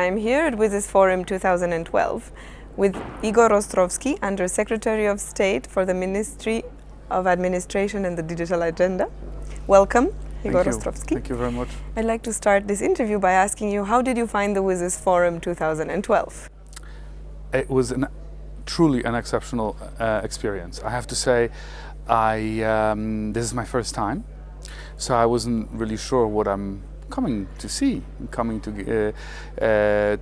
I'm here at WSIS Forum 2012 with Igor Ostrowski, Under Secretary of State for the Ministry of Administration and the Digital Agenda. Welcome, Igor Ostrowski. Thank you very much. I'd like to start this interview by asking you, how did you find the WSIS Forum 2012? It was truly an exceptional experience. I have to say, this is my first time, so I wasn't really sure what I'm coming to see, coming to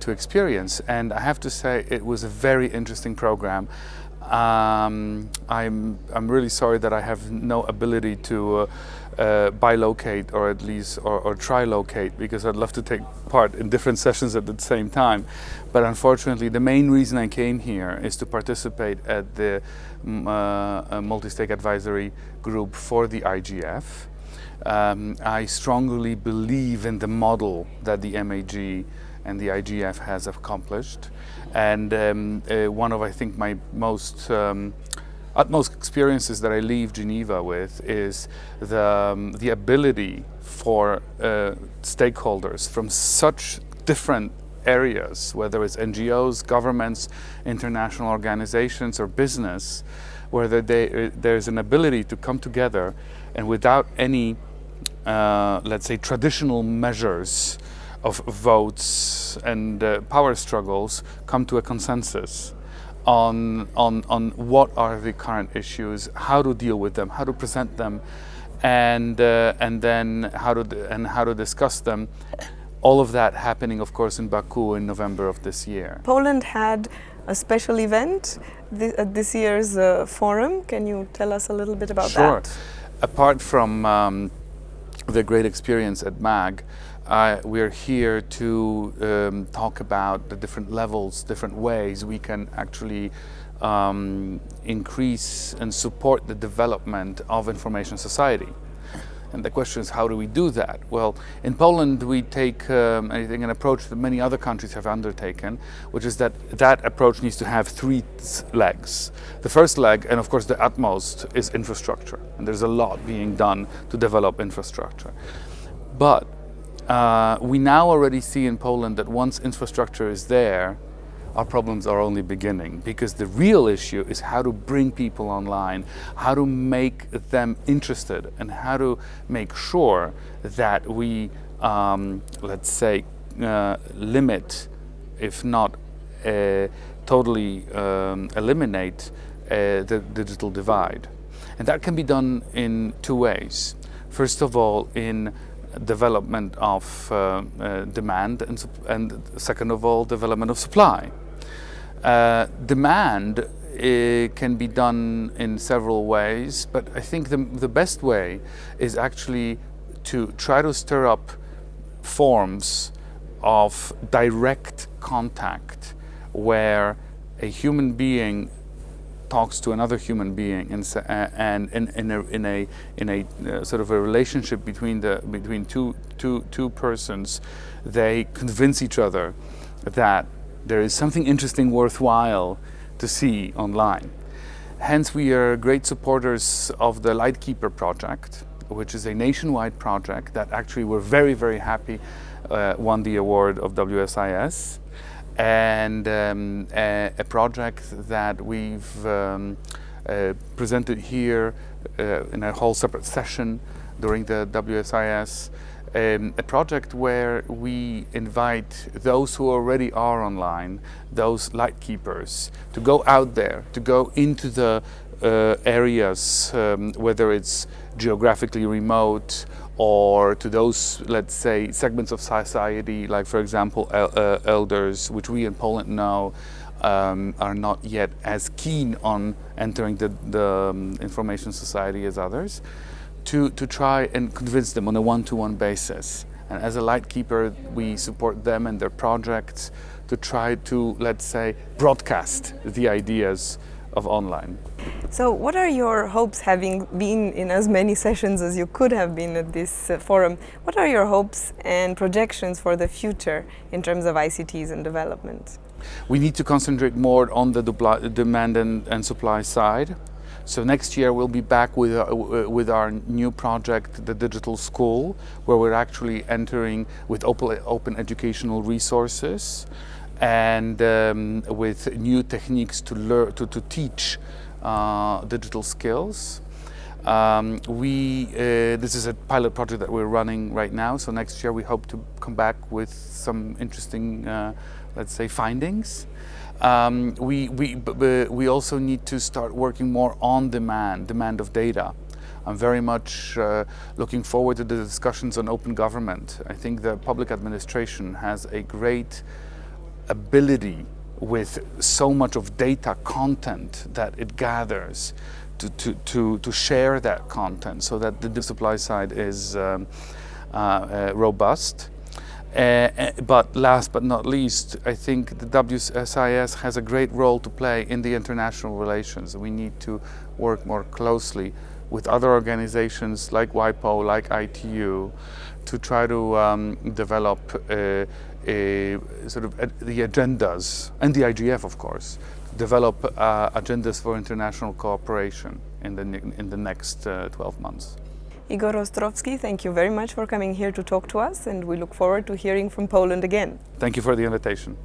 experience, and I have to say it was a very interesting program. I'm really sorry that I have no ability to bilocate or at least or trilocate, because I'd love to take part in different sessions at the same time. But unfortunately, the main reason I came here is to participate at the multi-stake advisory group for the IGF. I strongly believe in the model that the MAG and the IGF has accomplished, and one of, I think, my most utmost experiences that I leave Geneva with is the ability for stakeholders from such different areas, whether it's NGOs, governments, international organizations, or business, where there's an ability to come together and without any, let's say, traditional measures of votes and power struggles, come to a consensus on what are the current issues, how to deal with them, how to present them, and then how to discuss them. All of that happening, of course, in Baku in November of this year. Poland had a special event at this year's forum. Can you tell us a little bit about that? Sure. Apart from the great experience at MAG, we're here to talk about the different levels, different ways we can actually increase and support the development of information society. And the question is, how do we do that? Well, in Poland we take I think an approach that many other countries have undertaken, which is that approach needs to have three legs. The first leg, and of course the utmost, is infrastructure. And there's a lot being done to develop infrastructure. But we now already see in Poland that once infrastructure is there, our problems are only beginning, because the real issue is how to bring people online, how to make them interested, and how to make sure that we, let's say, limit, if not totally eliminate, the digital divide. And that can be done in two ways. First of all, in development of demand, and second of all, development of supply. Demand can be done in several ways, but I think the best way is actually to try to stir up forms of direct contact where a human being talks to another human being, and in a sort of a relationship between two persons, they convince each other that there is something interesting, worthwhile to see online. Hence, we are great supporters of the Lightkeeper project, which is a nationwide project that actually we're very, very happy won the award of WSIS. And a project that we've presented here in a whole separate session during the WSIS, a project where we invite those who already are online, those light keepers, to go out there, to go into the areas, whether it's geographically remote, or to those, let's say, segments of society, like, for example, elders, which we in Poland know are not yet as keen on entering the information society as others, to try and convince them on a one-to-one basis. And as a Lightkeeper, we support them and their projects to try to, let's say, broadcast the ideas of online. So what are your hopes, having been in as many sessions as you could have been at this forum? What are your hopes and projections for the future in terms of ICTs and development? We need to concentrate more on the demand and supply side. So next year we'll be back with our new project, the Digital School, where we're actually entering with open educational resources and with new techniques to learn to teach digital skills. This is a pilot project that we're running right now, so next year we hope to come back with some interesting, let's say, findings. We also need to start working more on demand of data. I'm very much looking forward to the discussions on open government. I think the public administration has a great ability with so much of data content that it gathers to share that content so that the supply side is robust. But last but not least, I think the WSIS has a great role to play in the international relations. We need to work more closely with other organizations like WIPO, like ITU, to try to develop sort of the agendas, and the IGF, of course, develop agendas for international cooperation in the next 12 months. Igor Ostrowski, thank you very much for coming here to talk to us, and we look forward to hearing from Poland again. Thank you for the invitation.